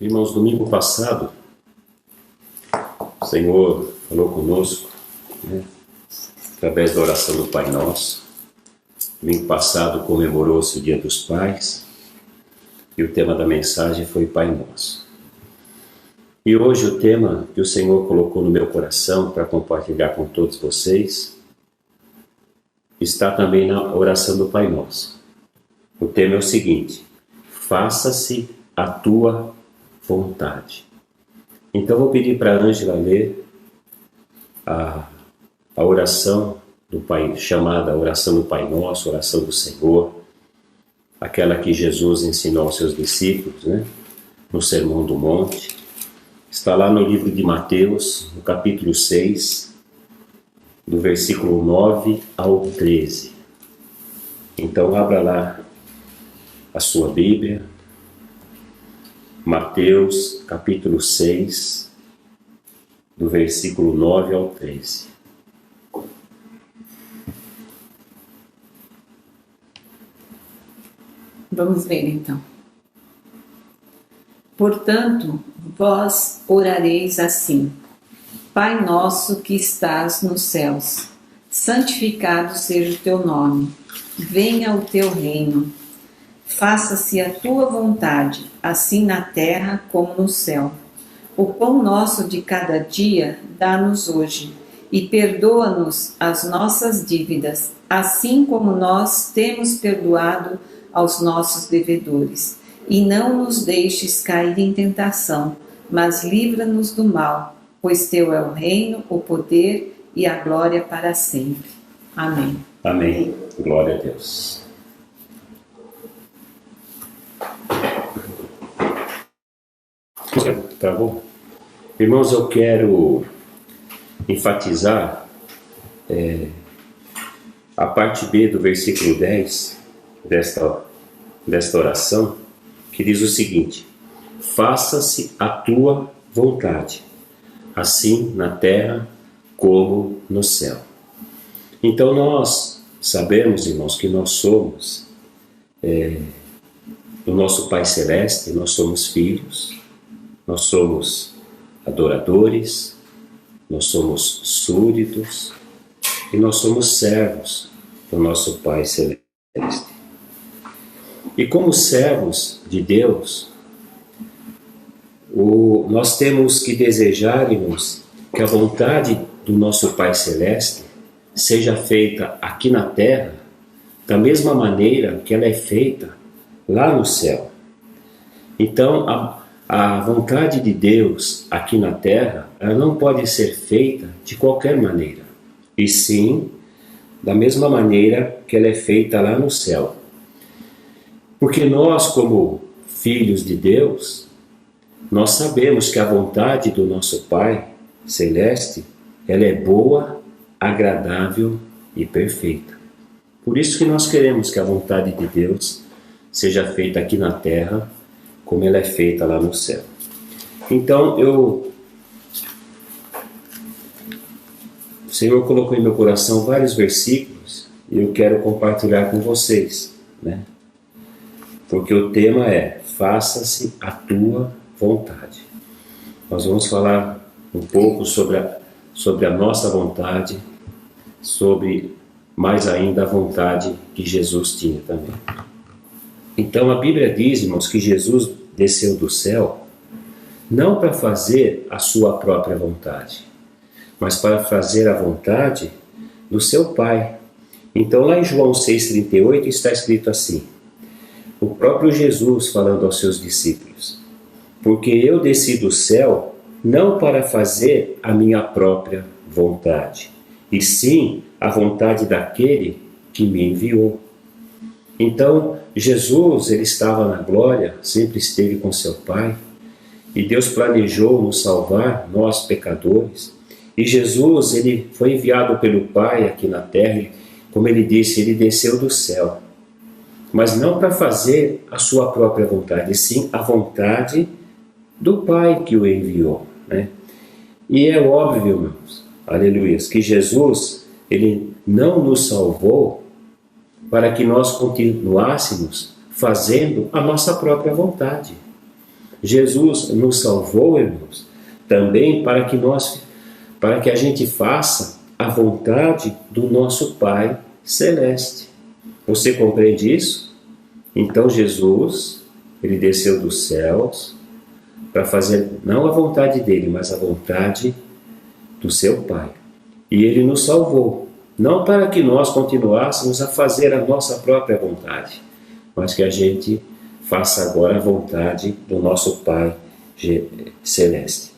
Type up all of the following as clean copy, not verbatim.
Irmãos, domingo passado, o Senhor falou conosco, através da oração do Pai Nosso. Domingo passado comemorou-se o Dia dos Pais e o tema da mensagem foi Pai Nosso. E hoje o tema que o Senhor colocou no meu coração para compartilhar com todos vocês está também na oração do Pai Nosso. O tema é o seguinte: faça-se a tua vontade. Então vou pedir para a Ângela ler a oração do Pai, chamada oração do Pai Nosso, oração do Senhor, aquela que Jesus ensinou aos seus discípulos, no Sermão do Monte. Está lá no livro de Mateus, no capítulo 6, do versículo 9 ao 13. Então abra lá a sua Bíblia, Mateus capítulo 6, do versículo 9 ao 13. Vamos ver então. Portanto, vós orareis assim: Pai nosso que estás nos céus, santificado seja o teu nome. Venha o teu reino. Faça-se a tua vontade, assim na terra como no céu. O pão nosso de cada dia dá-nos hoje, e perdoa-nos as nossas dívidas, assim como nós temos perdoado aos nossos devedores. E não nos deixes cair em tentação, mas livra-nos do mal, pois teu é o reino, o poder e a glória para sempre. Amém. Amém. Glória a Deus. Tá bom? Irmãos, eu quero enfatizar a parte B do versículo 10 desta oração, que diz o seguinte: faça-se a tua vontade, assim na terra como no céu. Então nós sabemos, irmãos, que nós somos do nosso Pai Celeste, nós somos filhos, nós somos adoradores, nós somos súditos e nós somos servos do nosso Pai Celeste. E como servos de Deus, nós temos que desejar, irmãos, que a vontade do nosso Pai Celeste seja feita aqui na terra da mesma maneira que ela é feita lá no céu. Então, a vontade de Deus aqui na terra, ela não pode ser feita de qualquer maneira, e sim da mesma maneira que ela é feita lá no céu. Porque nós, como filhos de Deus, nós sabemos que a vontade do nosso Pai Celeste, ela é boa, agradável e perfeita. Por isso que nós queremos que a vontade de Deus seja feita aqui na terra, como ela é feita lá no céu. Então, o Senhor colocou em meu coração vários versículos e eu quero compartilhar com vocês, Porque o tema é: faça-se a tua vontade. Nós vamos falar um pouco sobre a nossa vontade, sobre mais ainda a vontade que Jesus tinha também. Então a Bíblia diz, irmãos, que Jesus desceu do céu não para fazer a sua própria vontade, mas para fazer a vontade do seu Pai. Então lá em João 6,38 está escrito assim: o próprio Jesus falando aos seus discípulos: porque eu desci do céu não para fazer a minha própria vontade, e sim a vontade daquele que me enviou. Então Jesus, ele estava na glória, sempre esteve com seu Pai, e Deus planejou nos salvar, nós pecadores, e Jesus, ele foi enviado pelo Pai aqui na terra, como ele disse, ele desceu do céu, mas não para fazer a sua própria vontade, e sim a vontade do Pai que o enviou, E é óbvio, irmãos, aleluia, que Jesus, ele não nos salvou para que nós continuássemos fazendo a nossa própria vontade. Jesus nos salvou, irmãos, também para que a gente faça a vontade do nosso Pai Celeste. Você compreende isso? Então Jesus, ele desceu dos céus para fazer não a vontade dele, mas a vontade do seu Pai. E ele nos salvou, não para que nós continuássemos a fazer a nossa própria vontade, mas que a gente faça agora a vontade do nosso Pai Celeste.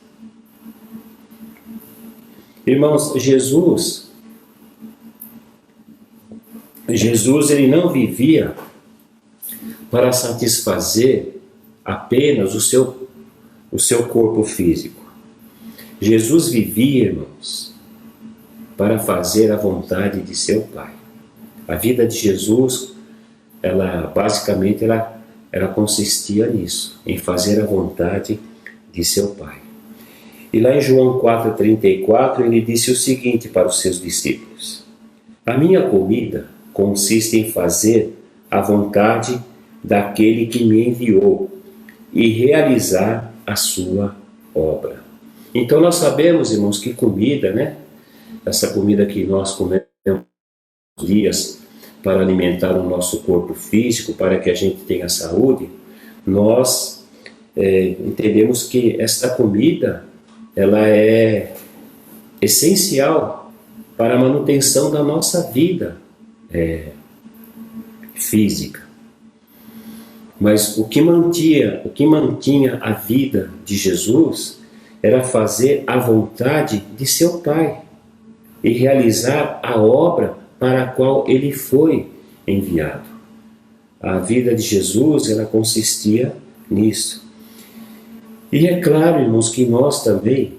Irmãos, Jesus ele não vivia para satisfazer apenas o seu corpo físico. Jesus vivia, irmãos, para fazer a vontade de seu Pai. A vida de Jesus, ela consistia nisso, em fazer a vontade de seu Pai. E lá em João 4,34, ele disse o seguinte para os seus discípulos: a minha comida consiste em fazer a vontade daquele que me enviou e realizar a sua obra. Então nós sabemos, irmãos, que comida, né? Essa comida que nós comemos dias para alimentar o nosso corpo físico, para que a gente tenha saúde, nós entendemos que esta comida, ela é essencial para a manutenção da nossa vida física. Mas o que mantinha a vida de Jesus era fazer a vontade de seu Pai e realizar a obra para a qual ele foi enviado. A vida de Jesus, ela consistia nisso. E é claro, irmãos, que nós também,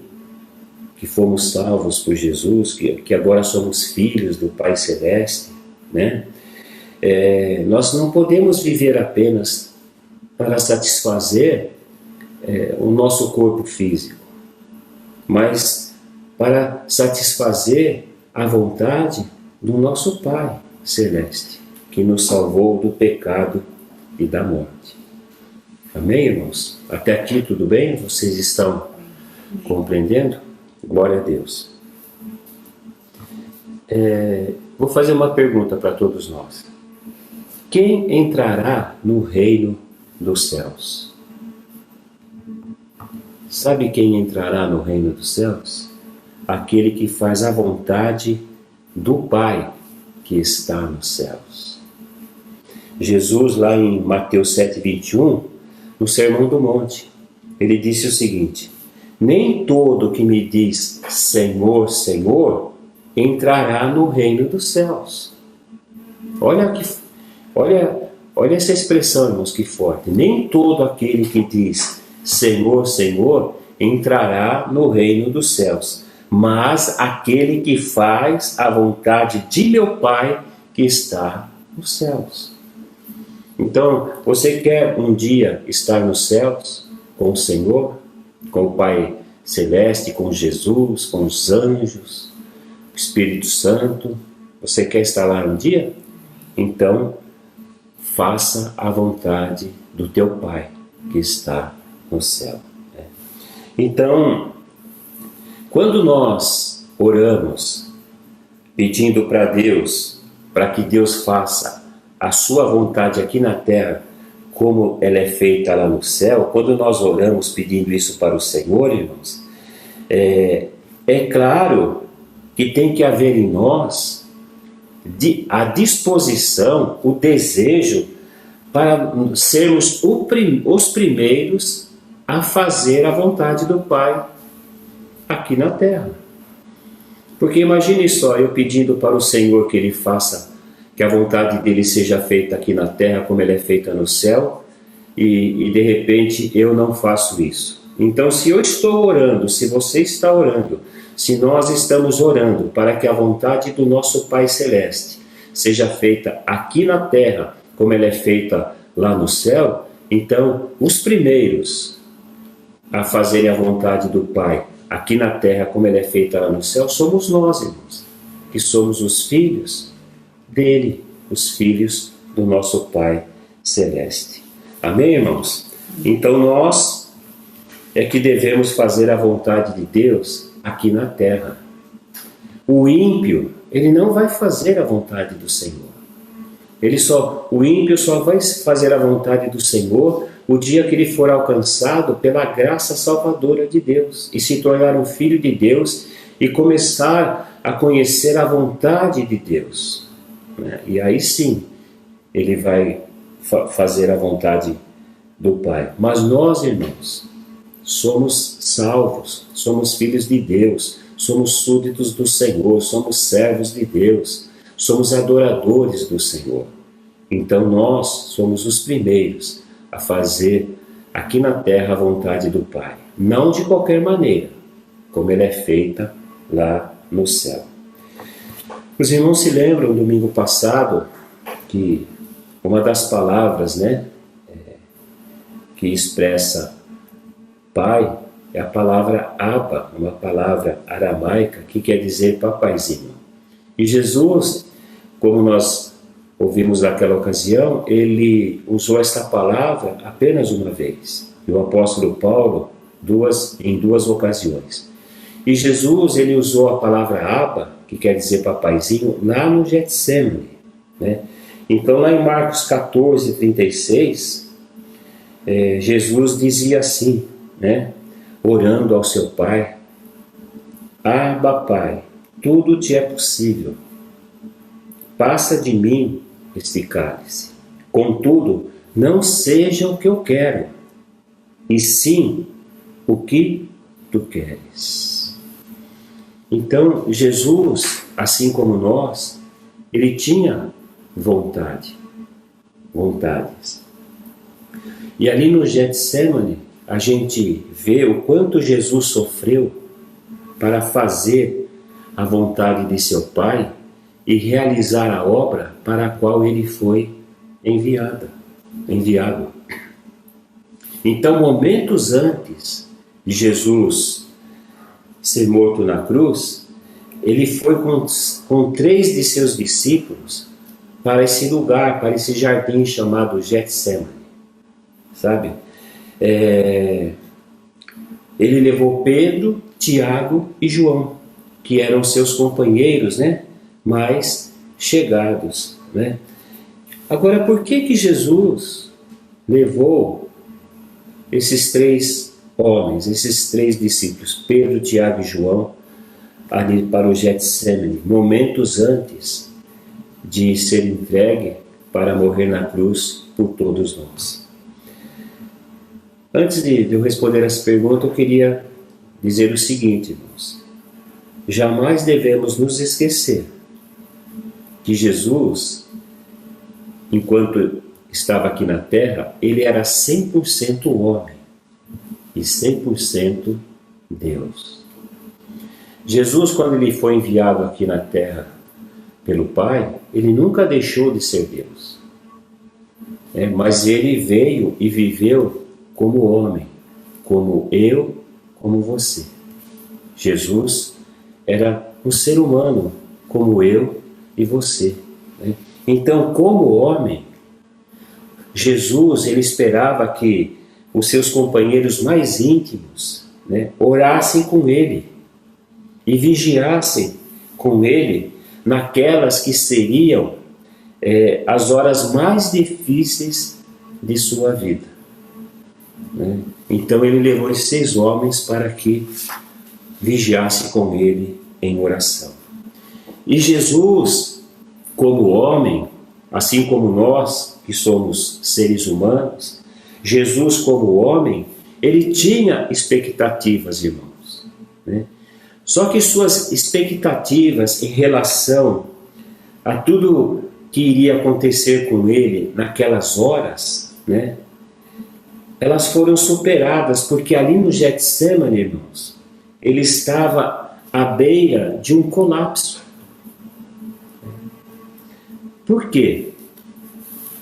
que fomos salvos por Jesus, que agora somos filhos do Pai Celeste, né? Nós não podemos viver apenas para satisfazer o nosso corpo físico, mas para satisfazer a vontade do nosso Pai Celeste, que nos salvou do pecado e da morte. Amém, irmãos? Até aqui tudo bem? Vocês estão compreendendo? Glória a Deus. Vou fazer uma pergunta para todos nós. Quem entrará no reino dos céus? Sabe quem entrará no reino dos céus? Aquele que faz a vontade do Pai que está nos céus. Jesus, lá em Mateus 7,21, no Sermão do Monte, ele disse o seguinte: nem todo que me diz Senhor, Senhor, entrará no reino dos céus. Olha essa expressão, irmãos, que forte. Nem todo aquele que diz Senhor, Senhor, entrará no reino dos céus, mas aquele que faz a vontade de meu Pai que está nos céus. Então, você quer um dia estar nos céus com o Senhor, com o Pai Celeste, com Jesus, com os anjos, o Espírito Santo? Você quer estar lá um dia? Então, faça a vontade do teu Pai que está no céu. Então, quando nós oramos pedindo para Deus, para que Deus faça a sua vontade aqui na terra, como ela é feita lá no céu, quando nós oramos pedindo isso para o Senhor, irmãos, é claro que tem que haver em nós a disposição, o desejo para sermos os primeiros a fazer a vontade do Pai aqui na terra. Porque imagine só, eu pedindo para o Senhor que Ele faça, que a vontade dele seja feita aqui na terra como ela é feita no céu, e de repente eu não faço isso. Então, se eu estou orando, se você está orando, se nós estamos orando para que a vontade do nosso Pai Celeste seja feita aqui na terra como ela é feita lá no céu, então os primeiros a fazerem a vontade do Pai aqui na terra como ela é feita lá no céu somos nós, irmãos, que somos os filhos dele, os filhos do nosso Pai Celeste. Amém, irmãos? Então nós é que devemos fazer a vontade de Deus aqui na terra. O ímpio, ele não vai fazer a vontade do Senhor. O ímpio só vai fazer a vontade do Senhor o dia que ele for alcançado pela graça salvadora de Deus e se tornar um filho de Deus e começar a conhecer a vontade de Deus. E aí sim, ele vai fazer a vontade do Pai. Mas nós, irmãos, somos salvos, somos filhos de Deus, somos súditos do Senhor, somos servos de Deus, somos adoradores do Senhor. Então nós somos os primeiros a fazer aqui na terra a vontade do Pai. Não de qualquer maneira, como ela é feita lá no céu. Os irmãos se lembram, domingo passado, que uma das palavras, que expressa Pai é a palavra Abba, uma palavra aramaica que quer dizer papaizinho. E Jesus, como nós ouvimos naquela ocasião, ele usou esta palavra apenas uma vez. E o apóstolo Paulo, em duas ocasiões. E Jesus, ele usou a palavra Abba, que quer dizer papaizinho, lá no Getsemane. Então, lá em Marcos 14, 36, Jesus dizia assim, orando ao seu Pai: Abba, Pai, tudo te é possível. Passa de mim este cálice. Contudo, não seja o que eu quero, e sim o que tu queres. Então, Jesus, assim como nós, ele tinha vontades. E ali no Getsemane, a gente vê o quanto Jesus sofreu para fazer a vontade de seu Pai e realizar a obra para a qual ele foi enviado. Então, momentos antes de Jesus ser morto na cruz, ele foi com 3 de seus discípulos para esse lugar, para esse jardim chamado Getsemane, sabe? Ele levou Pedro, Tiago e João, que eram seus companheiros, mais chegados, Agora, por que Jesus levou esses 3 homens, esses 3 discípulos, Pedro, Tiago e João, ali para o Getsemane, momentos antes de ser entregue para morrer na cruz por todos nós? Antes de eu responder essa pergunta, eu queria dizer o seguinte, irmãos: jamais devemos nos esquecer que Jesus, enquanto estava aqui na terra, ele era 100% homem e 100% Deus. Jesus, quando ele foi enviado aqui na terra pelo Pai, ele nunca deixou de ser Deus. Mas ele veio e viveu como homem, como eu, como você. Jesus era um ser humano, como eu e você. Então, como homem, Jesus, ele esperava que os seus companheiros mais íntimos orassem com ele e vigiassem com ele naquelas que seriam as horas mais difíceis de sua vida. Então ele levou esses 6 homens para que vigiassem com ele em oração. E Jesus, como homem, assim como nós que somos seres humanos, Jesus como homem, ele tinha expectativas, irmãos. Só que suas expectativas em relação a tudo que iria acontecer com ele naquelas horas, elas foram superadas, porque ali no Getsemane, irmãos, ele estava à beira de um colapso. Por quê?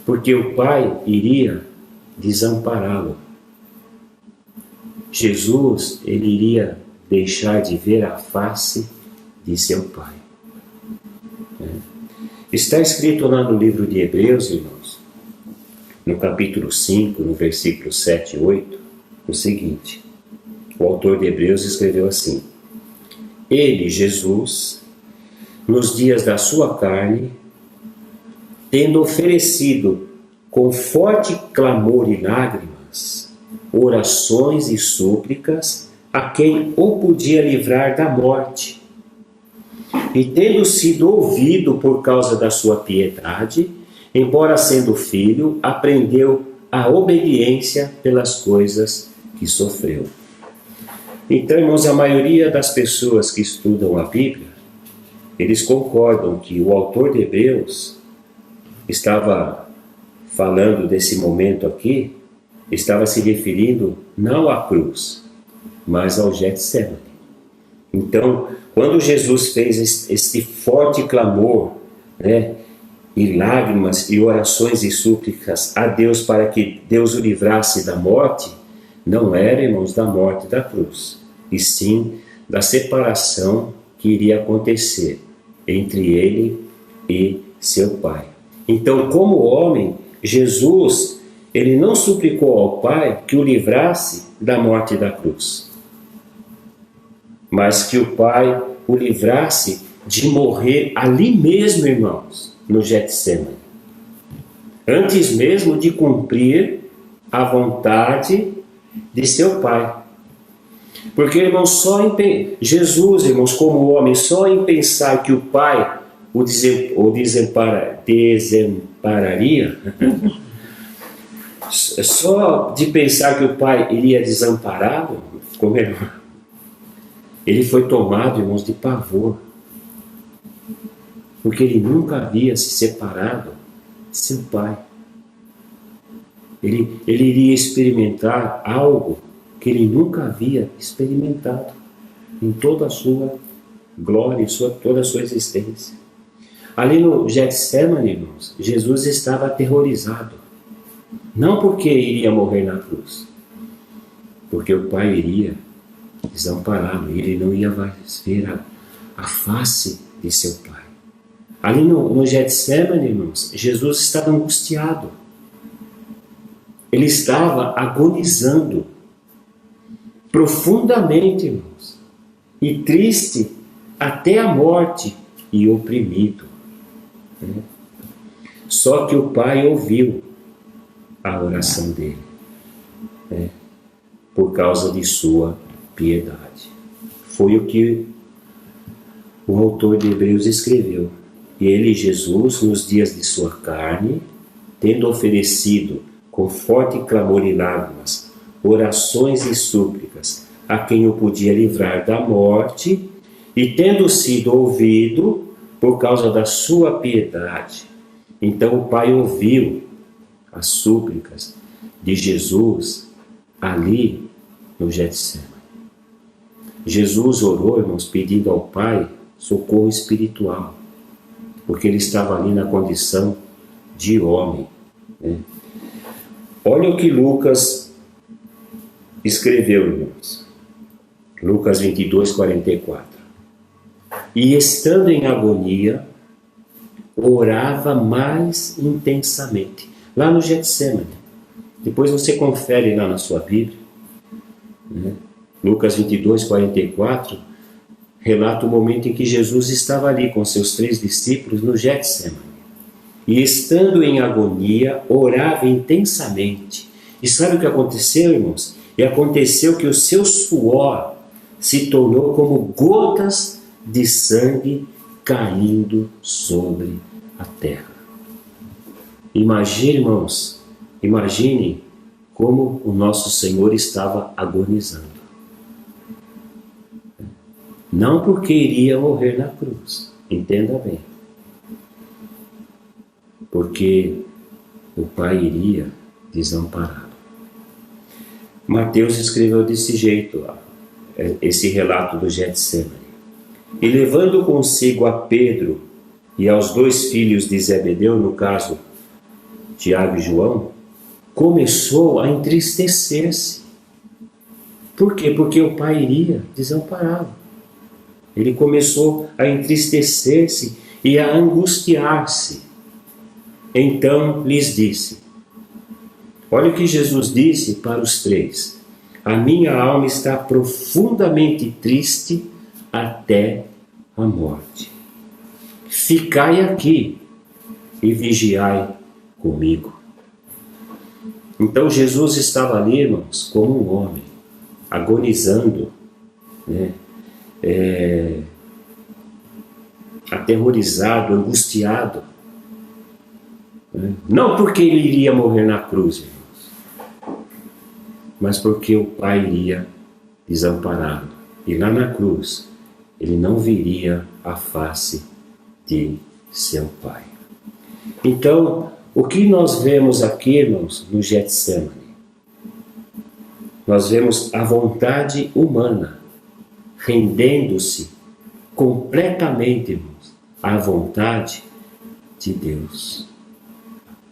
Porque o Pai iria desampará-lo. Jesus, ele iria deixar de ver a face de seu Pai. Está escrito lá no livro de Hebreus, irmãos, no capítulo 5, no versículo 7 e 8, o seguinte: O autor de Hebreus escreveu assim: Ele, Jesus, nos dias da sua carne, tendo oferecido com forte clamor e lágrimas, orações e súplicas a quem o podia livrar da morte, e tendo sido ouvido por causa da sua piedade, embora sendo filho, aprendeu a obediência pelas coisas que sofreu. Então, irmãos, a maioria das pessoas que estudam a Bíblia, eles concordam que o autor de Hebreus estava falando desse momento aqui, estava se referindo não à cruz, mas ao Getsemane. Então, quando Jesus fez este forte clamor, né, e lágrimas e orações e súplicas a Deus para que Deus o livrasse da morte, não era, irmãos, da morte da cruz, e sim da separação que iria acontecer entre ele e seu Pai. Então, como homem, Jesus, ele não suplicou ao Pai que o livrasse da morte da cruz, mas que o Pai o livrasse de morrer ali mesmo, irmãos, no Getsemane, antes mesmo de cumprir a vontade de seu Pai. Porque, irmãos, Jesus, irmãos, como homem, só em pensar que o Pai o desampararia, só de pensar que o Pai iria desampará-lo, ficou melhor. Ele foi tomado, irmãos, de pavor, porque ele nunca havia se separado de seu Pai. Ele iria experimentar algo que ele nunca havia experimentado em toda a sua glória, toda a sua existência. Ali no Getsemane, irmãos, Jesus estava aterrorizado. Não porque iria morrer na cruz, porque o Pai iria desampará-lo, ele não ia mais ver a face de seu Pai. Ali no Getsemane, irmãos, Jesus estava angustiado. Ele estava agonizando profundamente, irmãos, e triste até a morte e oprimido. Só que o Pai ouviu a oração dele, por causa de sua piedade. Foi o que o autor de Hebreus escreveu. Ele, Jesus, nos dias de sua carne, tendo oferecido com forte clamor e lágrimas, orações e súplicas a quem o podia livrar da morte, e tendo sido ouvido por causa da sua piedade. Então o Pai ouviu as súplicas de Jesus ali no Getsemane. Jesus orou, irmãos, pedindo ao Pai socorro espiritual, porque ele estava ali na condição de homem. Olha o que Lucas escreveu, irmãos. Lucas 22, 44. E estando em agonia, orava mais intensamente. Lá no Getsemane. Depois você confere lá na sua Bíblia. Lucas 22, 44 relata o momento em que Jesus estava ali com seus 3 discípulos no Getsemane. E estando em agonia, orava intensamente. E sabe o que aconteceu, irmãos? E aconteceu que o seu suor se tornou como gotas de sangue caindo sobre a terra. Imagine, irmãos, imagine como o nosso Senhor estava agonizando. Não porque iria morrer na cruz, entenda bem. Porque o Pai iria desampará-lo. Mateus escreveu desse jeito, esse relato do Getsemane. E levando consigo a Pedro e aos 2 filhos de Zebedeu, no caso, Tiago e João, começou a entristecer-se. Por quê? Porque o Pai iria desampará-lo. Ele começou a entristecer-se e a angustiar-se. Então lhes disse, olha o que Jesus disse para os 3. A minha alma está profundamente triste até a morte. Ficai aqui e vigiai comigo. Então Jesus estava ali, irmãos, como um homem, agonizando, né? Aterrorizado, angustiado. Né? Não porque ele iria morrer na cruz, irmãos, mas porque o Pai iria desampará-lo. E lá na cruz, ele não viria a face de seu Pai. Então, o que nós vemos aqui, irmãos, no Getsemane? Nós vemos a vontade humana rendendo-se completamente, irmãos, à vontade de Deus,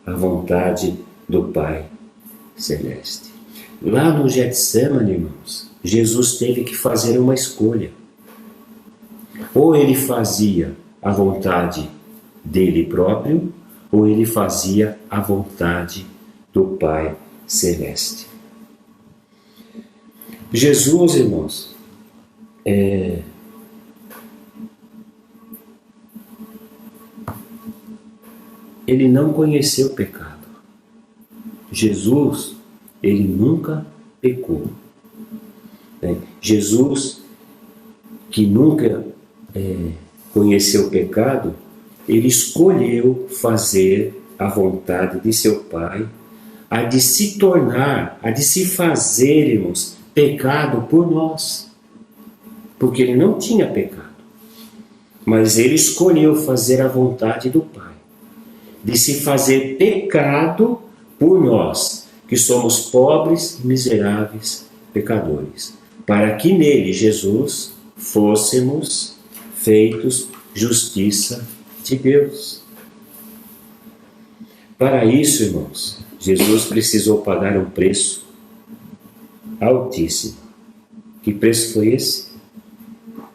à vontade do Pai Celeste. Lá no Getsemane, irmãos, Jesus teve que fazer uma escolha. Ou ele fazia a vontade dele próprio, ou ele fazia a vontade do Pai Celeste. Jesus, irmãos, ele não conheceu o pecado. Jesus, ele nunca pecou. Jesus, que nunca conheceu o pecado, ele escolheu fazer a vontade de seu Pai, a de se tornar, a de se fazer, irmãos, pecado por nós. Porque ele não tinha pecado. Mas ele escolheu fazer a vontade do Pai, de se fazer pecado por nós, que somos pobres e miseráveis pecadores, para que nele, Jesus, fôssemos feitos justiça de Deus. Para isso, irmãos, Jesus precisou pagar um preço altíssimo. Que preço foi esse?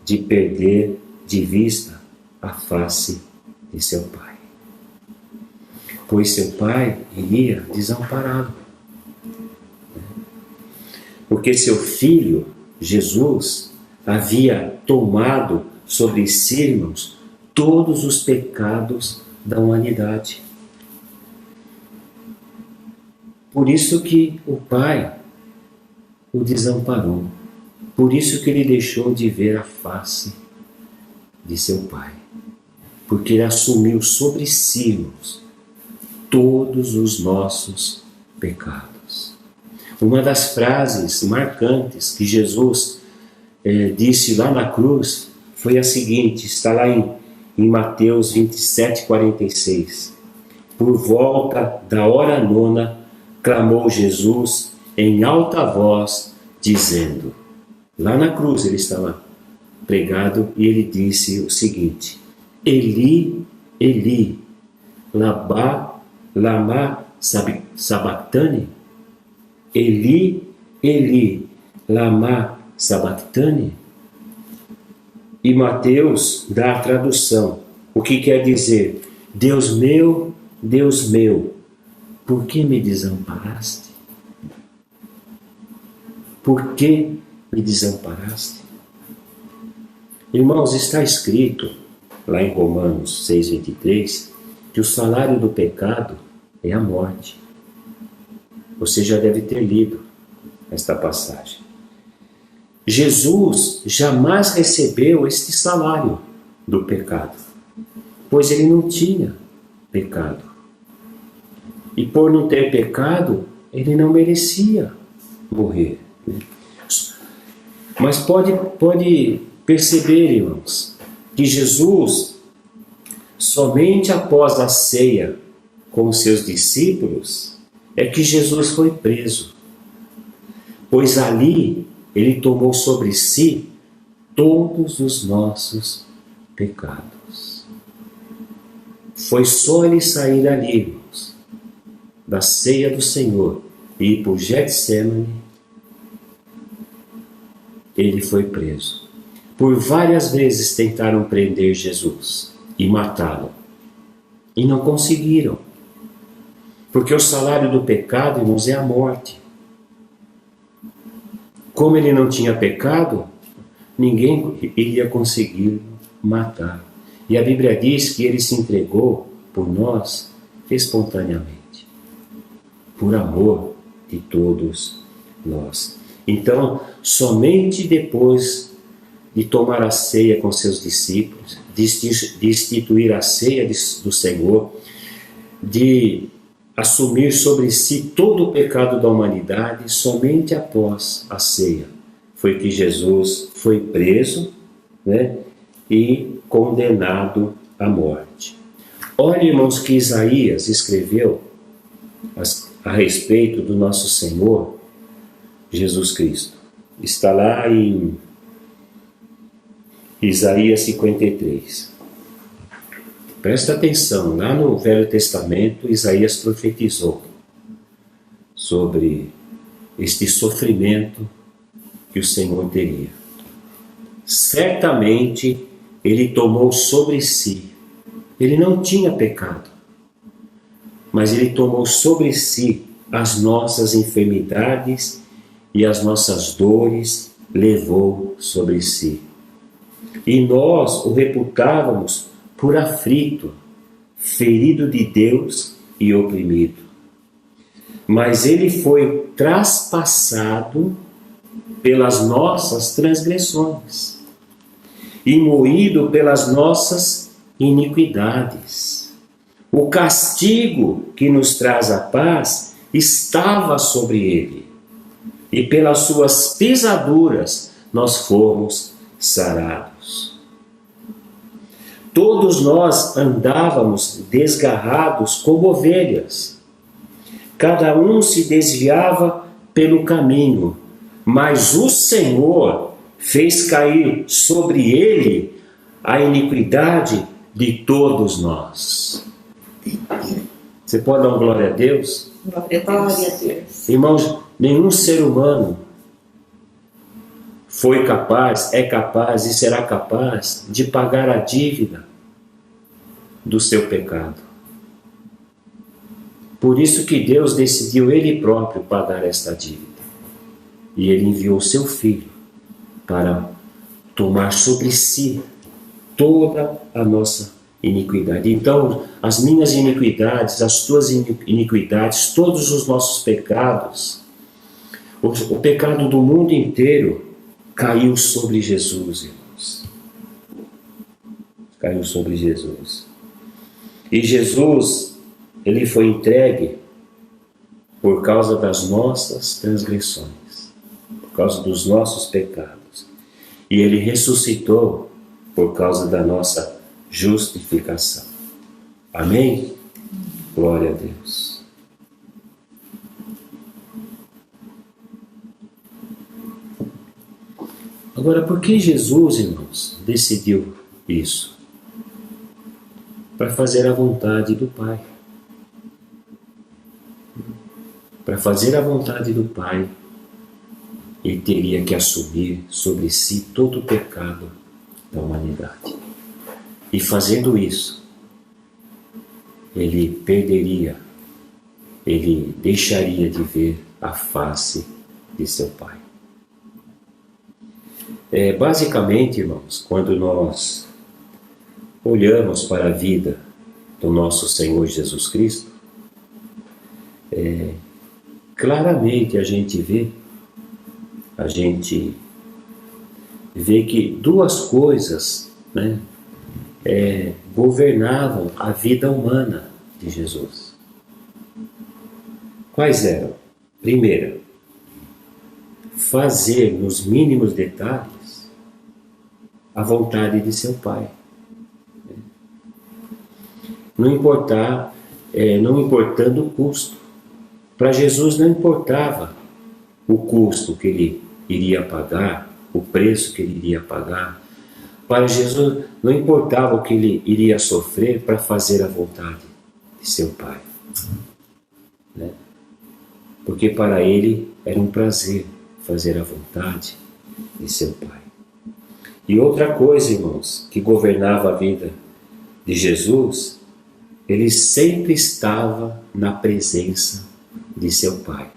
De perder de vista a face de seu Pai. Pois seu Pai iria desampará-lo. Porque seu Filho, Jesus, havia tomado sobre si, irmãos, todos os pecados da humanidade. Por isso que o Pai o desamparou. Por isso que ele deixou de ver a face de seu Pai. Porque ele assumiu sobre si, irmãos, todos os nossos pecados. Uma das frases marcantes que Jesus disse lá na cruz foi a seguinte, está lá em Mateus 27, 46. Por volta da hora nona, clamou Jesus em alta voz, dizendo, lá na cruz ele estava pregado e ele disse o seguinte, Eli, Eli, lama sabachthani? Eli, Eli, lama sabachthani? E Mateus dá a tradução, o que quer dizer, Deus meu, por que me desamparaste? Por que me desamparaste? Irmãos, está escrito lá em Romanos 6,23 que o salário do pecado é a morte. Você já deve ter lido esta passagem. Jesus jamais recebeu este salário do pecado, pois ele não tinha pecado. E por não ter pecado, ele não merecia morrer. Mas pode perceber, irmãos, que Jesus, somente após a ceia com os seus discípulos, é que Jesus foi preso. Pois ali ele tomou sobre si todos os nossos pecados. Foi só ele sair dali, irmãos, da ceia do Senhor e ir para o Getsemane, ele foi preso. Por várias vezes tentaram prender Jesus e matá-lo. E não conseguiram. Porque o salário do pecado, irmãos, é a morte. como ele não tinha pecado, ninguém iria conseguir matar. E a Bíblia diz que ele se entregou por nós espontaneamente, por amor de todos nós. Então, somente depois de tomar a ceia com seus discípulos, de instituir a ceia do Senhor, de assumir sobre si todo o pecado da humanidade, somente após a ceia foi que Jesus foi preso, né, e condenado à morte. Olha, irmãos, que Isaías escreveu a respeito do nosso Senhor Jesus Cristo. Está lá em Isaías 53. Presta atenção, lá no Velho Testamento, Isaías profetizou sobre este sofrimento que o Senhor teria. Certamente ele tomou sobre si, ele não tinha pecado, mas ele tomou sobre si as nossas enfermidades e as nossas dores levou sobre si. E nós o reputávamos por aflito, ferido de Deus e oprimido. Mas ele foi traspassado pelas nossas transgressões e moído pelas nossas iniquidades. O castigo que nos traz a paz estava sobre ele, e pelas suas pisaduras nós fomos sarados. Todos nós andávamos desgarrados como ovelhas. Cada um se desviava pelo caminho, mas o Senhor fez cair sobre ele a iniquidade de todos nós. Você pode dar uma glória a Deus? Glória a Deus. Irmãos, nenhum ser humano foi capaz, é capaz e será capaz de pagar a dívida do seu pecado. Por isso que Deus decidiu Ele próprio pagar esta dívida. E Ele enviou seu Filho para tomar sobre si toda a nossa iniquidade. Então, as minhas iniquidades, as tuas iniquidades, todos os nossos pecados, o pecado do mundo inteiro caiu sobre Jesus, irmãos. Caiu sobre Jesus. E Jesus, ele foi entregue por causa das nossas transgressões, por causa dos nossos pecados. E ele ressuscitou por causa da nossa justificação. Amém? Glória a Deus. Agora, por que Jesus, irmãos, decidiu isso? Para fazer a vontade do Pai. Para fazer a vontade do Pai, ele teria que assumir sobre si todo o pecado da humanidade. E fazendo isso, ele perderia, ele deixaria de ver a face de seu Pai. Basicamente, irmãos, quando nós olhamos para a vida do nosso Senhor Jesus Cristo, claramente a gente vê que duas coisas, né, governavam a vida humana de Jesus. Quais eram? Primeira, fazer nos mínimos detalhes a vontade de seu Pai. Não importando o custo. Para Jesus não importava o custo que ele iria pagar, o preço que ele iria pagar. Para Jesus não importava o que ele iria sofrer para fazer a vontade de seu Pai. Né? Porque para ele era um prazer fazer a vontade de seu Pai. E outra coisa, irmãos, que governava a vida de Jesus, ele sempre estava na presença de seu Pai.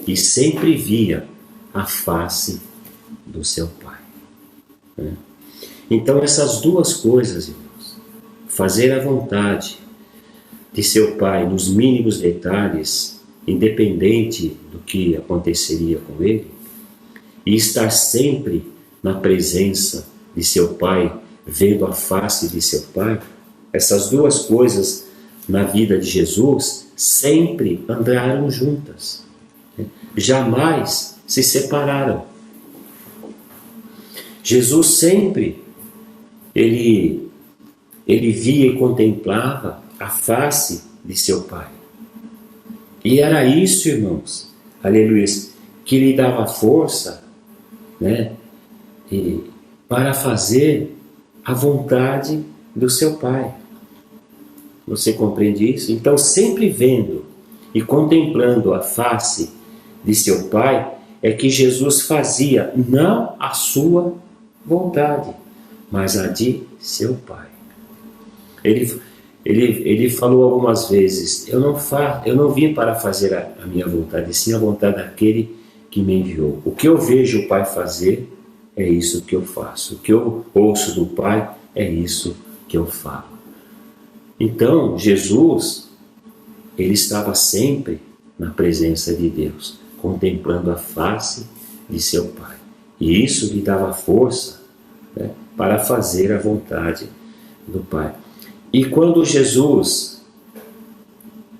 E sempre via a face do seu Pai. Né? Então essas duas coisas, irmãos, fazer a vontade de seu Pai nos mínimos detalhes, independente do que aconteceria com ele, e estar sempre na presença de seu Pai, vendo a face de seu Pai, essas duas coisas na vida de Jesus sempre andaram juntas, né? Jamais se separaram. Jesus sempre, ele via e contemplava a face de seu Pai. E era isso, irmãos, aleluia, que lhe dava força, né, para fazer a vontade do seu Pai. Você compreende isso? Então, sempre vendo e contemplando a face de seu Pai, é que Jesus fazia não a sua vontade, mas a de seu Pai. Ele falou algumas vezes: eu não vim para fazer a minha vontade, sim a vontade daquele que me enviou. O que eu vejo o Pai fazer, é isso que eu faço. O que eu ouço do Pai, é isso que eu falo. Então, Jesus, ele estava sempre na presença de Deus, contemplando a face de seu Pai. E isso lhe dava força, né, para fazer a vontade do Pai. E quando Jesus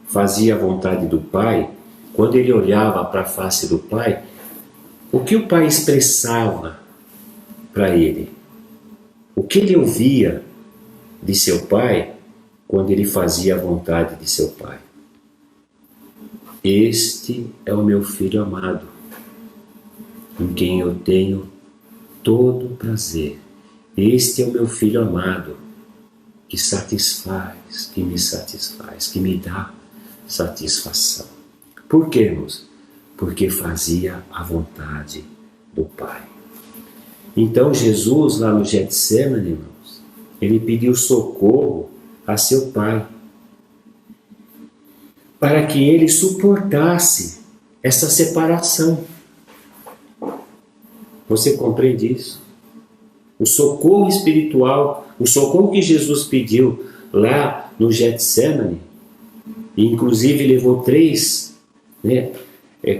fazia a vontade do Pai, quando ele olhava para a face do Pai, o que o Pai expressava para ele? O que ele ouvia de seu Pai quando ele fazia a vontade de seu Pai? Este é o meu Filho amado, em quem eu tenho todo prazer. Este é o meu Filho amado, que satisfaz, que me dá satisfação. Por quê, irmãos? Porque fazia a vontade do Pai. Então Jesus, lá no Getsemane, irmãos, ele pediu socorro a seu Pai, para que ele suportasse essa separação. Você compreende isso? O socorro espiritual, o socorro que Jesus pediu lá no Getsemane, e inclusive levou 3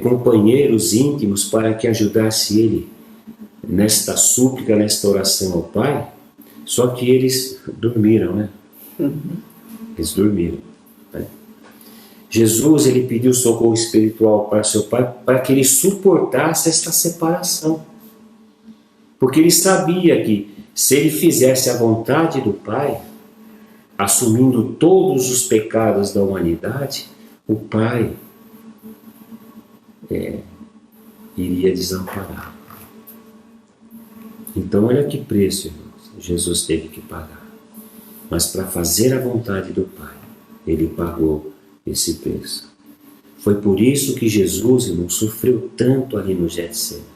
companheiros íntimos para que ajudasse ele nesta súplica, nesta oração ao Pai, só que eles dormiram, né? Eles dormiram, né? Jesus, ele pediu socorro espiritual para seu Pai para que ele suportasse esta separação. Porque ele sabia que se ele fizesse a vontade do Pai, assumindo todos os pecados da humanidade, o Pai iria desampará-lo. Então olha que preço, irmãos, Jesus teve que pagar. Mas para fazer a vontade do Pai, ele pagou esse preço. Foi por isso que Jesus, irmão, sofreu tanto ali no Getsemane,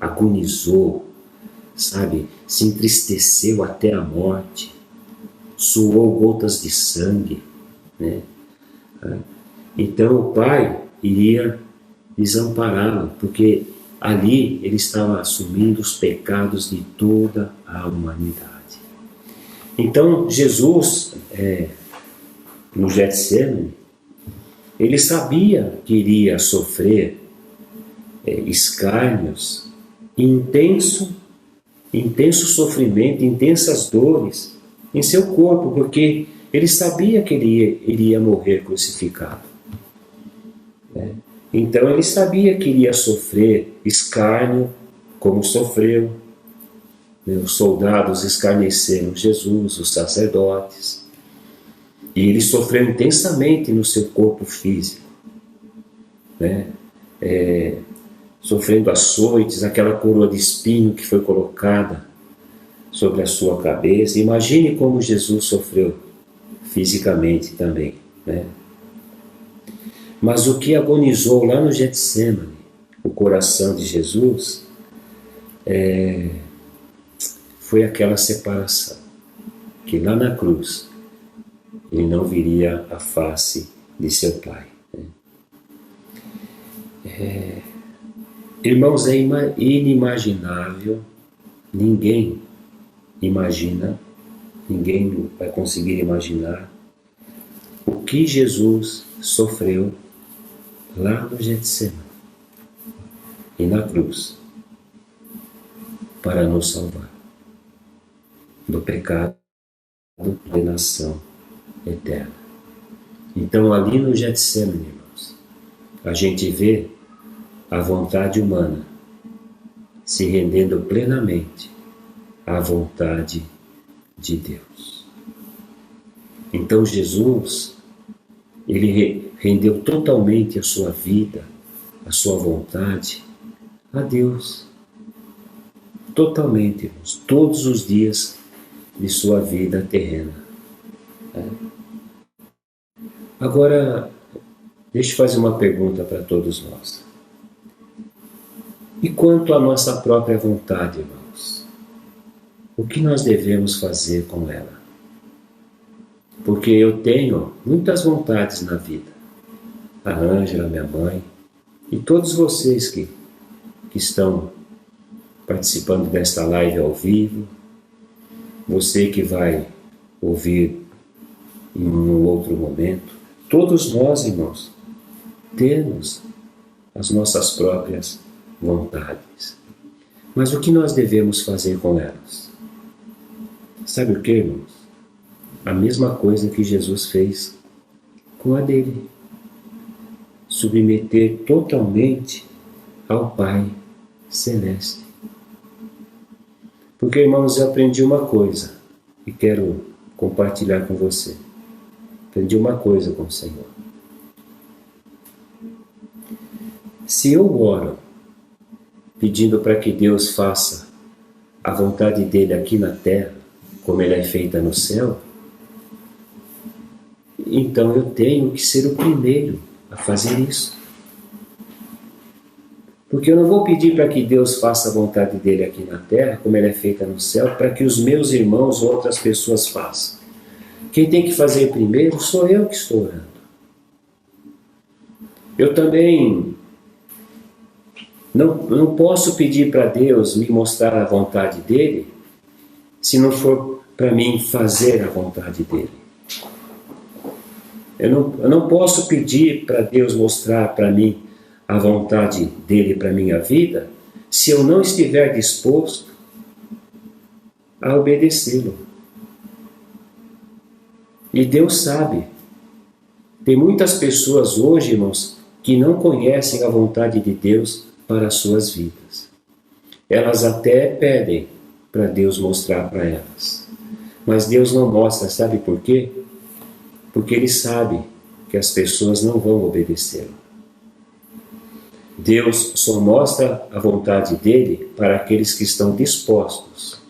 agonizou, sabe, se entristeceu até a morte, suou gotas de sangue, né? Então o Pai iria desampará-lo, porque ali ele estava assumindo os pecados de toda a humanidade. Então Jesus, no Getsemane, ele sabia que iria sofrer escárnios, intenso sofrimento, intensas dores em seu corpo, porque ele sabia que ele iria morrer crucificado. Então ele sabia que iria sofrer escárnio, como sofreu. Os soldados escarneceram Jesus, os sacerdotes. E ele sofreu intensamente no seu corpo físico, né? Sofrendo açoites, aquela coroa de espinho que foi colocada sobre a sua cabeça. Imagine como Jesus sofreu fisicamente também, né? Mas o que agonizou lá no Getsemane o coração de Jesus foi aquela separação, que lá na cruz ele não viria a face de seu Pai, né? Irmãos, é inimaginável, ninguém imagina, ninguém vai conseguir imaginar o que Jesus sofreu lá no Getsemane e na cruz para nos salvar do pecado, da condenação eterna. Então, ali no Getsemane, irmãos, a gente vê a vontade humana se rendendo plenamente à vontade de Deus. Então, Jesus, ele rendeu totalmente a sua vida, a sua vontade a Deus. Totalmente, irmãos, todos os dias de sua vida terrena. Agora, deixa eu fazer uma pergunta para todos nós. E quanto à nossa própria vontade, irmãos? O que nós devemos fazer com ela? Porque eu tenho muitas vontades na vida. A Ângela, minha mãe, e todos vocês que estão participando desta live ao vivo, você que vai ouvir em um outro momento, todos nós, irmãos, temos as nossas próprias vontades. Mas o que nós devemos fazer com elas? Sabe o que, irmãos? A mesma coisa que Jesus fez com a dele. Submeter totalmente ao Pai Celeste. Porque, irmãos, eu aprendi uma coisa e quero compartilhar com você. Aprendi uma coisa com o Senhor. Se eu oro pedindo para que Deus faça a vontade dele aqui na terra, como ela é feita no céu, então eu tenho que ser o primeiro a fazer isso. Porque eu não vou pedir para que Deus faça a vontade dele aqui na terra, como ela é feita no céu, para que os meus irmãos ou outras pessoas façam. Quem tem que fazer primeiro sou eu que estou orando. Eu também não posso pedir para Deus me mostrar a vontade dele, se não for para mim fazer a vontade dele. Eu não posso pedir para Deus mostrar para mim a vontade dele para a minha vida, se eu não estiver disposto a obedecê-lo. E Deus sabe. Tem muitas pessoas hoje, irmãos, que não conhecem a vontade de Deus para as suas vidas. Elas até pedem para Deus mostrar para elas. Mas Deus não mostra, sabe por quê? Porque Ele sabe que as pessoas não vão obedecê-lo. Deus só mostra a vontade dele para aqueles que estão dispostos.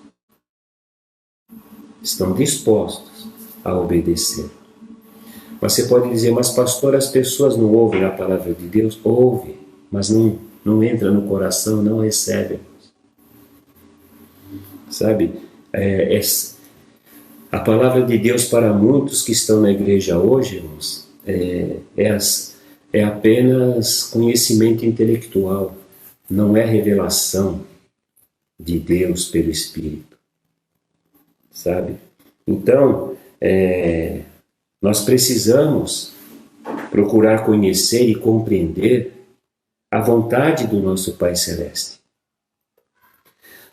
Estão dispostos a obedecer. Mas você pode dizer, mas pastor, as pessoas não ouvem a palavra de Deus? Ouvem, mas não entra no coração, não recebem. Sabe, a palavra de Deus para muitos que estão na igreja hoje, irmãos, é apenas conhecimento intelectual, não é revelação de Deus pelo Espírito, sabe? Então, nós precisamos procurar conhecer e compreender a vontade do nosso Pai Celeste,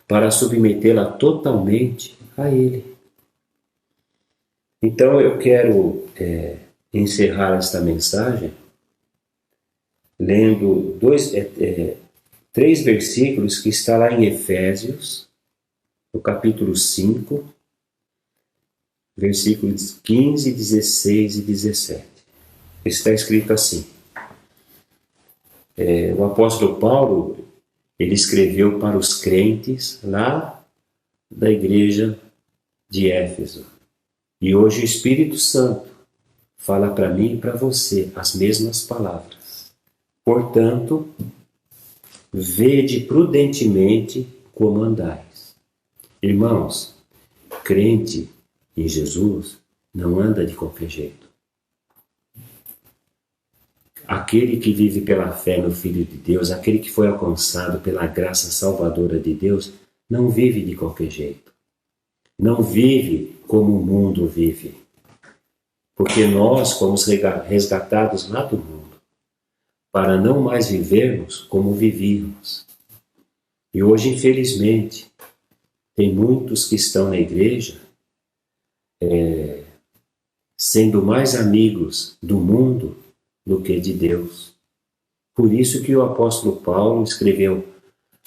para submetê-la totalmente a Ele. Então eu quero encerrar esta mensagem lendo 3 versículos que está lá em Efésios, no capítulo 5, versículos 15, 16 e 17. Está escrito assim. O apóstolo Paulo, ele escreveu para os crentes lá da igreja de Éfeso. E hoje o Espírito Santo fala para mim e para você as mesmas palavras. Portanto, vede prudentemente como andais. Irmãos, crente em Jesus não anda de qualquer jeito. aquele que vive pela fé no Filho de Deus, aquele que foi alcançado pela graça salvadora de Deus, não vive de qualquer jeito. Não vive como o mundo vive. Porque nós fomos resgatados lá do mundo, para não mais vivermos como vivíamos. E hoje, infelizmente, tem muitos que estão na igreja sendo mais amigos do mundo do que de Deus. Por isso que o apóstolo Paulo escreveu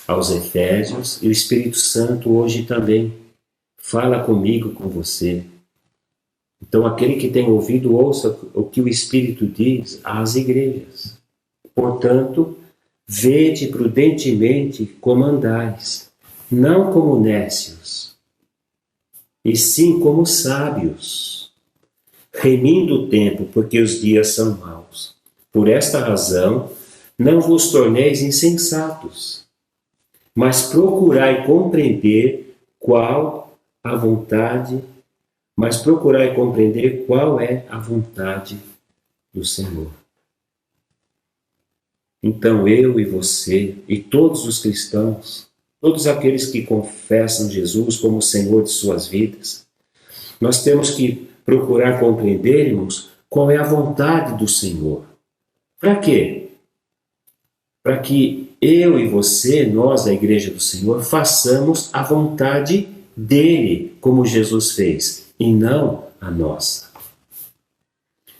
aos Efésios, e o Espírito Santo hoje também fala comigo, com você. Então, aquele que tem ouvido, ouça o que o Espírito diz às igrejas. Portanto, vede prudentemente como andais, não como nécios, e sim como sábios, remindo o tempo, porque os dias são maus. Por esta razão, não vos torneis insensatos, mas procurai compreender qual é a vontade do Senhor. Então eu e você e todos os cristãos, todos aqueles que confessam Jesus como Senhor de suas vidas, nós temos que procurar compreendermos qual é a vontade do Senhor. Para quê? Para que eu e você, nós da Igreja do Senhor, façamos a vontade dele, como Jesus fez, e não a nossa.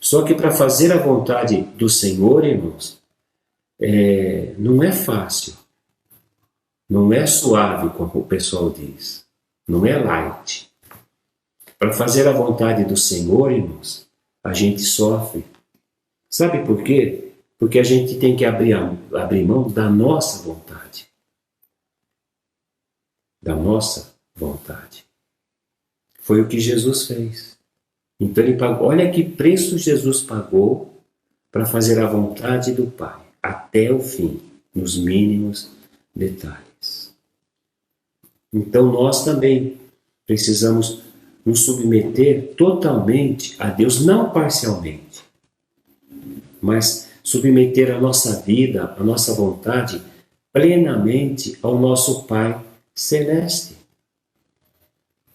Só que para fazer a vontade do Senhor, irmãos, não é fácil, não é suave, como o pessoal diz, não é light. Para fazer a vontade do Senhor, irmãos, a gente sofre. Sabe por quê? Porque a gente tem que abrir mão da nossa vontade. Da nossa vontade. Foi o que Jesus fez. Então ele pagou. Olha que preço Jesus pagou para fazer a vontade do Pai, até o fim, nos mínimos detalhes. Então nós também precisamos nos submeter totalmente a Deus, não parcialmente, mas submeter a nossa vida, a nossa vontade, plenamente ao nosso Pai Celeste.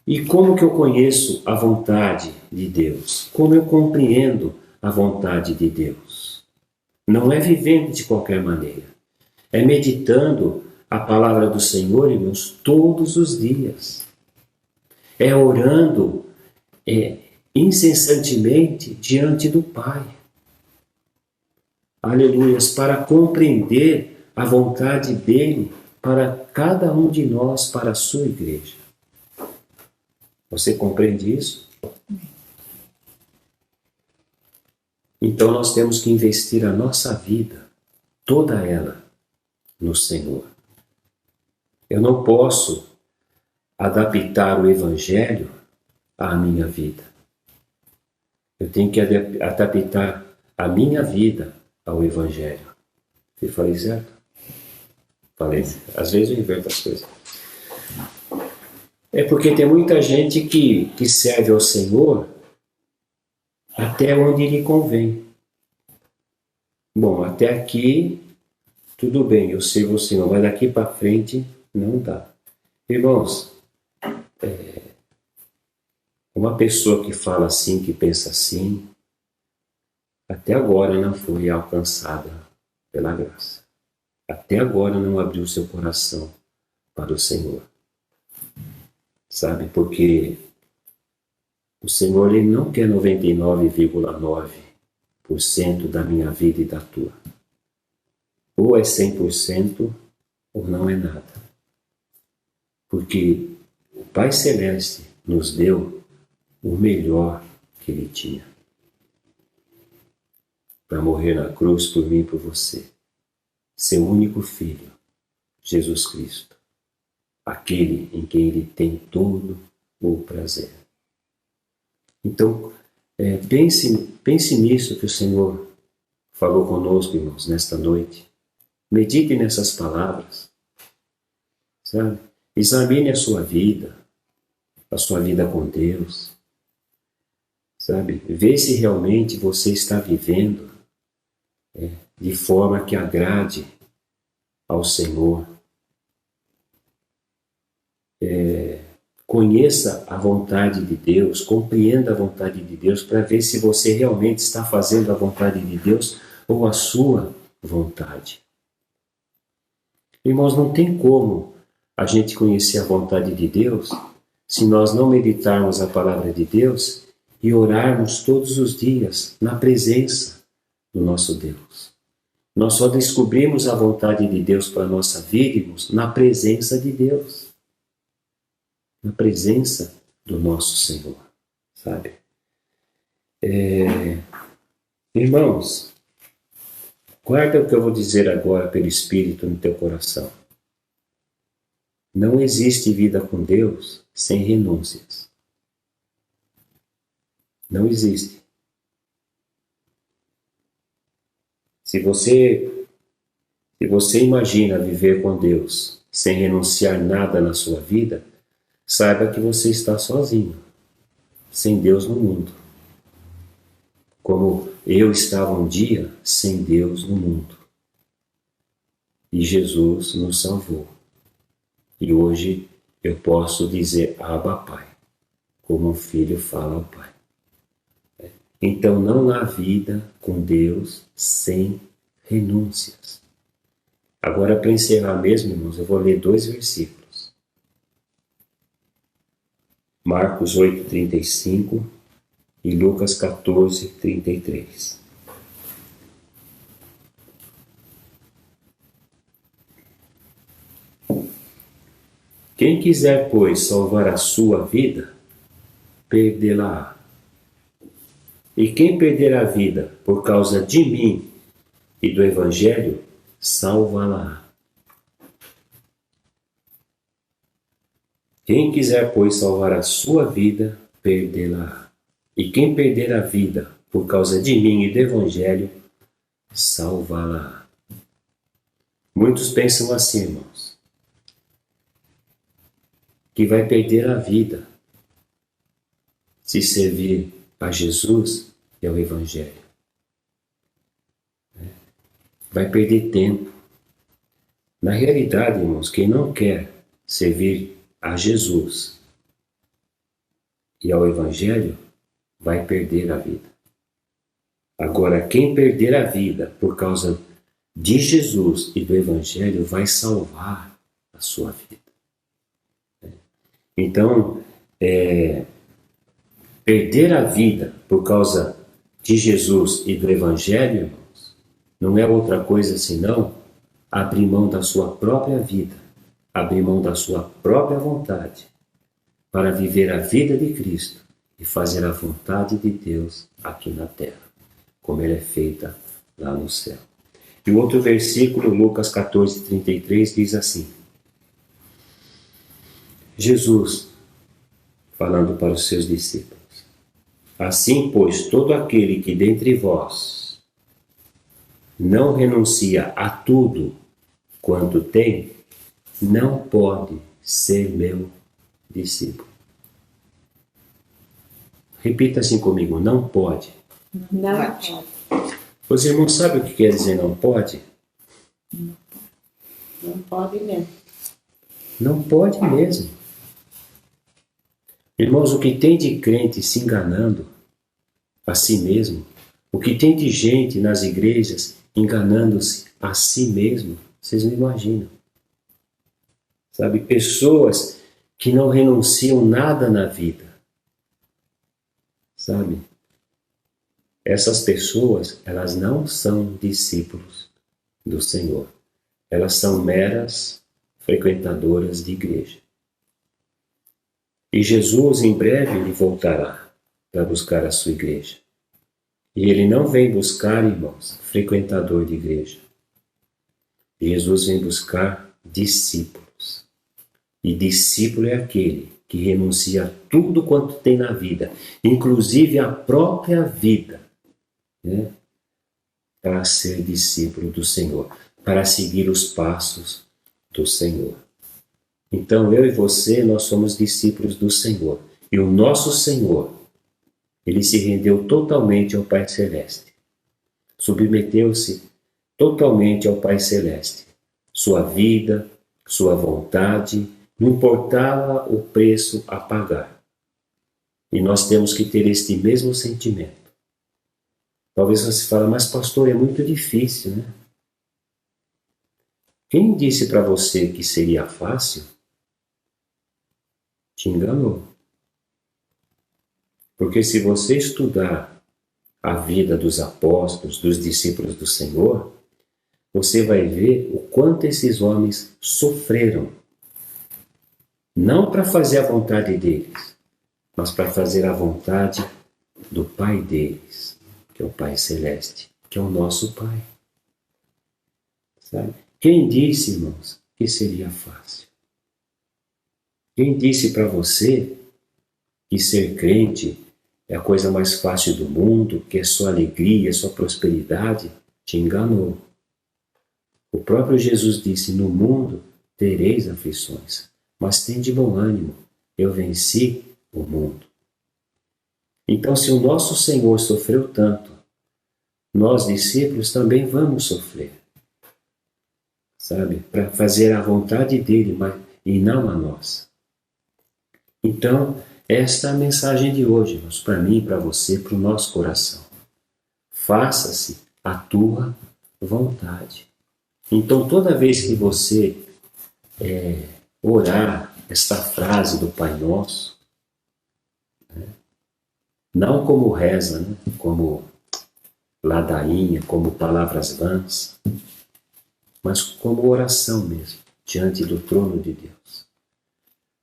E como que eu conheço a vontade de Deus? Como eu compreendo a vontade de Deus? Não é vivendo de qualquer maneira. É meditando a palavra do Senhor, irmãos, todos os dias. É orando incessantemente diante do Pai. Aleluias, para compreender a vontade dele para cada um de nós, para a sua igreja. Você compreende isso? Então nós temos que investir a nossa vida, toda ela, no Senhor. Eu não posso adaptar o Evangelho à minha vida. Eu tenho que adaptar a minha vida ao Evangelho. Eu falei certo? Falei. Às vezes eu inverto as coisas. É porque tem muita gente que serve ao Senhor até onde lhe convém. Bom, até aqui tudo bem, eu sirvo o Senhor, mas daqui para frente não dá. Irmãos, uma pessoa que fala assim, que pensa assim, até agora não foi alcançada pela graça. Até agora não abriu seu coração para o Senhor. Sabe, porque o Senhor ele não quer 99,9% da minha vida e da tua. Ou é 100% ou não é nada. Porque o Pai Celeste nos deu o melhor que Ele tinha. Para morrer na cruz por mim e por você. Seu único Filho, Jesus Cristo. Aquele em quem Ele tem todo o prazer. Então, pense nisso que o Senhor falou conosco, irmãos, nesta noite. Medite nessas palavras, sabe? Examine a sua vida com Deus, sabe? Vê se realmente você está vivendo de forma que agrade ao Senhor. Conheça a vontade de Deus, compreenda a vontade de Deus para ver se você realmente está fazendo a vontade de Deus ou a sua vontade. Irmãos, não tem como a gente conhecer a vontade de Deus se nós não meditarmos a palavra de Deus e orarmos todos os dias na presença do nosso Deus. Nós só descobrimos a vontade de Deus para a nossa vida, irmãos, na presença de Deus. Na presença do nosso Senhor, sabe? Irmãos, guarda o que eu vou dizer agora pelo Espírito no teu coração. Não existe vida com Deus sem renúncias. Não existe. Se você imagina viver com Deus sem renunciar nada na sua vida, saiba que você está sozinho, sem Deus no mundo. Como eu estava um dia sem Deus no mundo. E Jesus nos salvou. E hoje eu posso dizer Abba, Pai, como um filho fala ao Pai. Então não há vida com Deus sem renúncias. Agora, para encerrar mesmo, irmãos, eu vou ler 2 versículos. Marcos 8:35 e Lucas 14:33. Quem quiser, pois, salvar a sua vida, perdê-la-á. E quem perder a vida por causa de mim e do Evangelho, salvá-la-á. Quem quiser, pois, salvar a sua vida, perdê-la. E quem perder a vida por causa de mim e do Evangelho, salvá-la. Muitos pensam assim, irmãos, que vai perder a vida se servir a Jesus e ao Evangelho. Vai perder tempo. Na realidade, irmãos, quem não quer servir a Jesus e ao Evangelho vai perder a vida. Agora, quem perder a vida por causa de Jesus e do Evangelho vai salvar a sua vida. Então, perder a vida por causa de Jesus e do Evangelho, irmãos, não é outra coisa senão abrir mão da sua própria vida, abrir mão da sua própria vontade para viver a vida de Cristo e fazer a vontade de Deus aqui na terra, como ela é feita lá no céu. E o outro versículo, Lucas 14:33, diz assim: Jesus, falando para os seus discípulos: assim, pois, todo aquele que dentre vós não renuncia a tudo quanto tem, não pode ser meu discípulo. Repita assim comigo: não pode. Não pode. Os irmãos sabem o que quer dizer não pode? Não pode mesmo. Não pode mesmo. Irmãos, o que tem de crente se enganando a si mesmo, o que tem de gente nas igrejas enganando-se a si mesmo, vocês não imaginam. Sabe, pessoas que não renunciam nada na vida. Sabe? Essas pessoas, elas não são discípulos do Senhor. Elas são meras frequentadoras de igreja. E Jesus, em breve, ele voltará para buscar a sua igreja. E ele não vem buscar, irmãos, frequentador de igreja. Jesus vem buscar discípulos. E discípulo é aquele que renuncia a tudo quanto tem na vida, inclusive a própria vida, né? Para ser discípulo do Senhor, para seguir os passos do Senhor. Então, eu e você, nós somos discípulos do Senhor. E o nosso Senhor, ele se rendeu totalmente ao Pai Celeste. submeteu-se totalmente ao Pai Celeste. Sua vida, sua vontade, não importava o preço a pagar. E nós temos que ter este mesmo sentimento. Talvez você fale, mas pastor, é muito difícil, né? Quem disse para você que seria fácil, te enganou. Porque se você estudar a vida dos apóstolos, dos discípulos do Senhor, você vai ver o quanto esses homens sofreram. Não para fazer a vontade deles, mas para fazer a vontade do Pai deles, que é o Pai Celeste, que é o nosso Pai. Sabe? Quem disse, irmãos, que seria fácil? Quem disse para você que ser crente é a coisa mais fácil do mundo, que é só alegria, é só prosperidade? Te enganou. O próprio Jesus disse, no mundo tereis aflições, mas tende bom ânimo, eu venci o mundo. Então, se o nosso Senhor sofreu tanto, nós, discípulos, também vamos sofrer. Sabe? Para fazer a vontade dele, mas, e não a nossa. Então, esta é a mensagem de hoje, irmãos, para mim, para você, para o nosso coração. Faça-se a tua vontade. Então, toda vez que você orar esta frase do Pai Nosso, né? Não como reza, né? Como ladainha, como palavras vãs, mas como oração mesmo, diante do trono de Deus.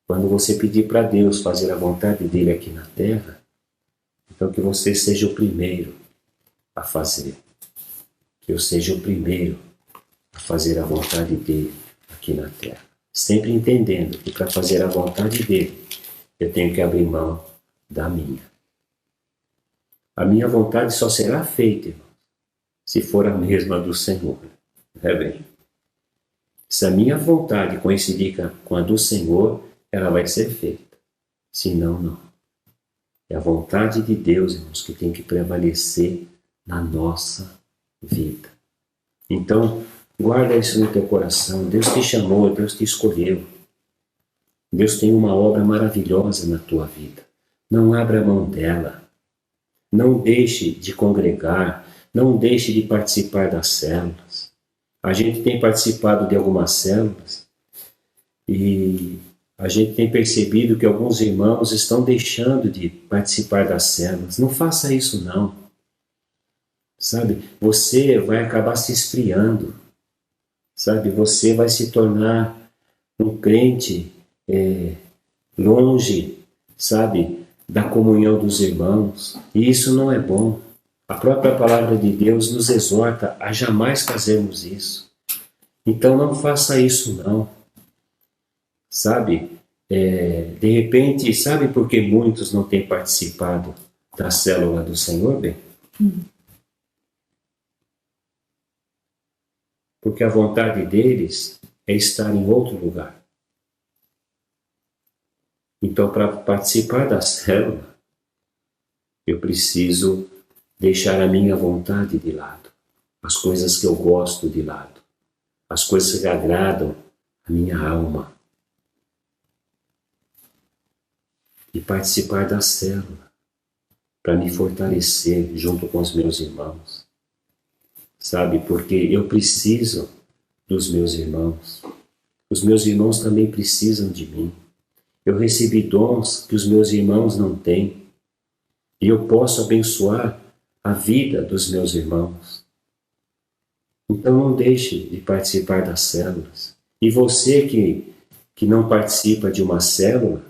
Quando você pedir para Deus fazer a vontade dele aqui na terra, então que você seja o primeiro a fazer. Que eu seja o primeiro a fazer a vontade dele aqui na terra. Sempre entendendo que para fazer a vontade dele, eu tenho que abrir mão da minha. A minha vontade só será feita, irmão, se for a mesma do Senhor. Não é bem? Se a minha vontade coincidir com a do Senhor, ela vai ser feita. Senão, não. É a vontade de Deus, irmãos, que tem que prevalecer na nossa vida. Então, guarda isso no teu coração. Deus te chamou, Deus te escolheu. Deus tem uma obra maravilhosa na tua vida. Não abra mão dela. Não deixe de congregar. Não deixe de participar das células. A gente tem participado de algumas células e a gente tem percebido que alguns irmãos estão deixando de participar das células. Não faça isso, não. Sabe? Você vai acabar se esfriando. Sabe? Você vai se tornar um crente longe, sabe, da comunhão dos irmãos. E isso não é bom. A própria palavra de Deus nos exorta a jamais fazermos isso. Então não faça isso, não. Sabe? De repente, sabe por que muitos não têm participado da célula do Senhor, bem? Porque a vontade deles é estar em outro lugar. Então, para participar da célula, eu preciso deixar a minha vontade de lado, as coisas que eu gosto de lado, as coisas que agradam a minha alma. E participar da célula, para me fortalecer junto com os meus irmãos. Sabe, porque eu preciso dos meus irmãos. Os meus irmãos também precisam de mim. Eu recebi dons que os meus irmãos não têm. E eu posso abençoar a vida dos meus irmãos. Então não deixe de participar das células. E você que não participa de uma célula,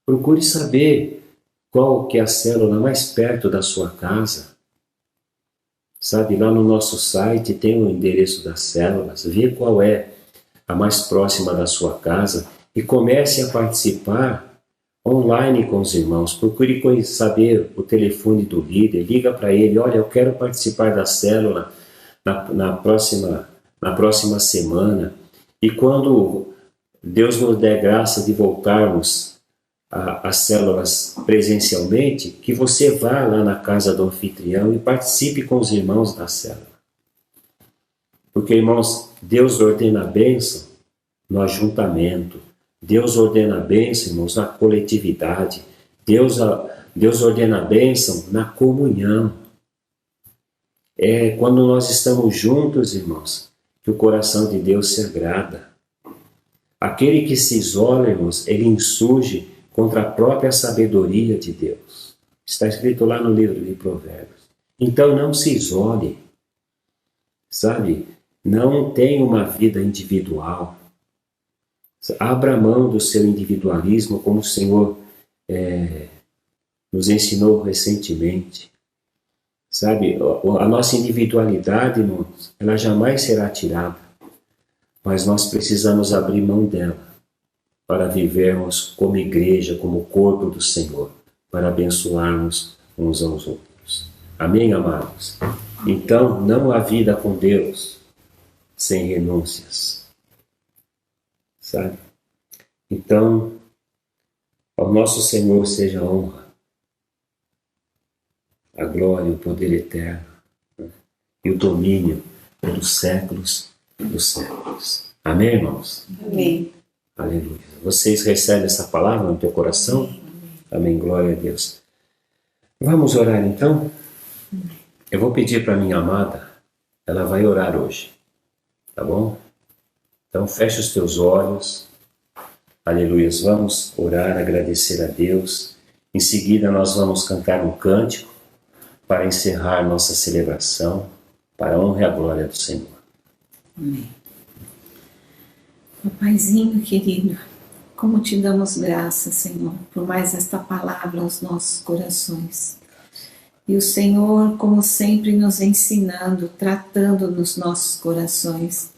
procure saber qual que é a célula mais perto da sua casa. Sabe, lá no nosso site tem o endereço das células. Vê qual é a mais próxima da sua casa e comece a participar online com os irmãos. Procure saber o telefone do líder, liga para ele, olha, eu quero participar da célula na próxima semana. E quando Deus nos der graça de voltarmos as células presencialmente, que você vá lá na casa do anfitrião e participe com os irmãos da célula. Porque, irmãos, Deus ordena a bênção no ajuntamento. Deus ordena a bênção, irmãos, na coletividade. Deus ordena a bênção na comunhão. É quando nós estamos juntos, irmãos, que o coração de Deus se agrada. Aquele que se isola, irmãos, ele insurge contra a própria sabedoria de Deus. Está escrito lá no livro de Provérbios. Então não se isole, sabe? Não tenha uma vida individual. Abra mão do seu individualismo, como o Senhor nos ensinou recentemente. Sabe, a nossa individualidade, irmãos, ela jamais será tirada, mas nós precisamos abrir mão dela para vivermos como igreja, como corpo do Senhor, para abençoarmos uns aos outros. Amém, amados? Então, não há vida com Deus sem renúncias, sabe? Então, ao nosso Senhor seja a honra, a glória, o poder eterno, né? E o domínio pelos séculos dos séculos. Amém, irmãos? Amém. Aleluia. Vocês recebem essa palavra no teu coração? Amém. Amém. Glória a Deus. Vamos orar então? Eu vou pedir para minha amada, ela vai orar hoje. Tá bom? Então fecha os teus olhos. Aleluia. Vamos orar, agradecer a Deus. Em seguida nós vamos cantar um cântico para encerrar nossa celebração, para a honra e a glória do Senhor. Amém. Papaizinho querido, como te damos graças, Senhor, por mais esta palavra aos nossos corações. E o Senhor, como sempre, nos ensinando, tratando nos nossos corações.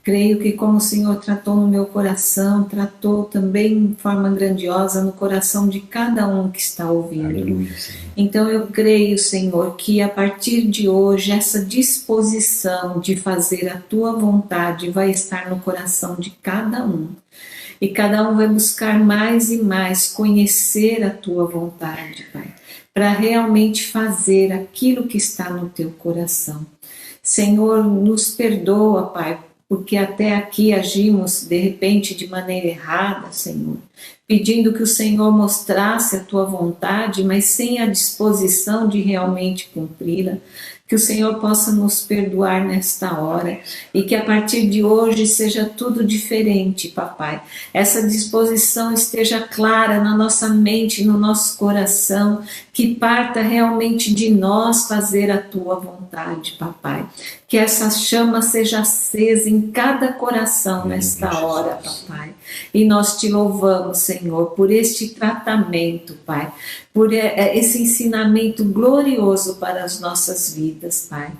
Creio que como o Senhor tratou no meu coração, tratou também de forma grandiosa no coração de cada um que está ouvindo. Aleluia, Senhor. Então eu creio, Senhor, que a partir de hoje essa disposição de fazer a Tua vontade vai estar no coração de cada um. E cada um vai buscar mais e mais conhecer a Tua vontade, Pai, para realmente fazer aquilo que está no Teu coração. Senhor, nos perdoa, Pai, porque até aqui agimos de repente de maneira errada, Senhor, pedindo que o Senhor mostrasse a Tua vontade, mas sem a disposição de realmente cumpri-la. Que o Senhor possa nos perdoar nesta hora e que a partir de hoje seja tudo diferente, Papai. Essa disposição esteja clara na nossa mente, no nosso coração, que parta realmente de nós fazer a Tua vontade, Papai. Que essa chama seja acesa em cada coração nesta hora, Papai. E nós te louvamos, Senhor, por este tratamento, Pai, por esse ensinamento glorioso para as nossas vidas, Pai.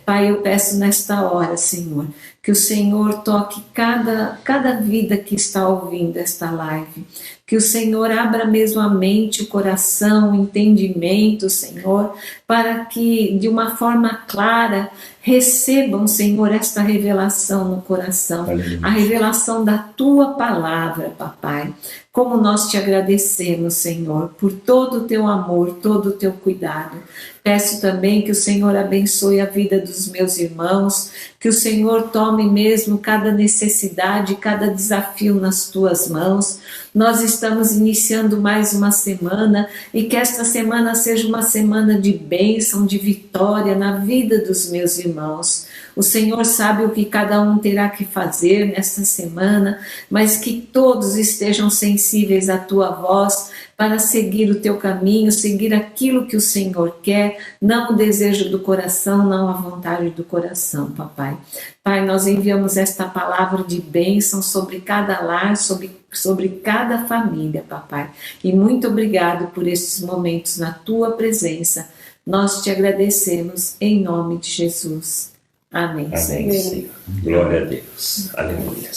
Pai, eu peço nesta hora, Senhor, que o Senhor toque cada vida que está ouvindo esta live. Que o Senhor abra mesmo a mente, o coração, o entendimento, Senhor, para que de uma forma clara recebam, Senhor, esta revelação no coração. Aleluia. A revelação da Tua palavra, Papai. Como nós te agradecemos, Senhor, por todo o Teu amor, todo o Teu cuidado. Peço também que o Senhor abençoe a vida dos meus irmãos, que o Senhor tome mesmo cada necessidade, cada desafio nas Tuas mãos. Nós estamos iniciando mais uma semana e que esta semana seja uma semana de bênção, de vitória na vida dos meus irmãos. O Senhor sabe o que cada um terá que fazer nesta semana, mas que todos estejam sensíveis à Tua voz para seguir o Teu caminho, seguir aquilo que o Senhor quer, não o desejo do coração, não a vontade do coração, Papai. Pai, nós enviamos esta palavra de bênção sobre cada lar, sobre cada família, Papai. E muito obrigado por esses momentos na Tua presença. Nós te agradecemos em nome de Jesus. Amém. Amém, Senhor. Glória a Deus. Aleluia.